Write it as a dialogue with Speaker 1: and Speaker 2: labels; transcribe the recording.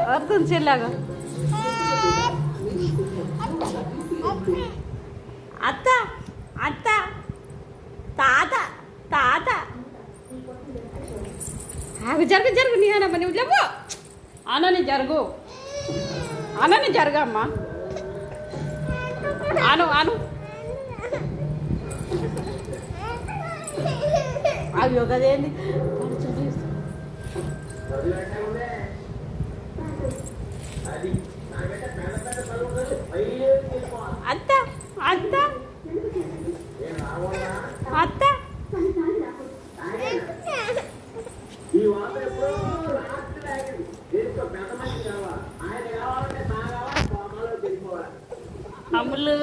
Speaker 1: వస్తుంది చెల్లాగా. అత్త అత్త తాత తాత జరుగు జరుగు నీ అనమ్మ నువ్వు లేవు అనని జరుగు అనని జరగమ్మా అను అను అవి ఒకదేంది అత్త అత్త అత్త అమ్ములు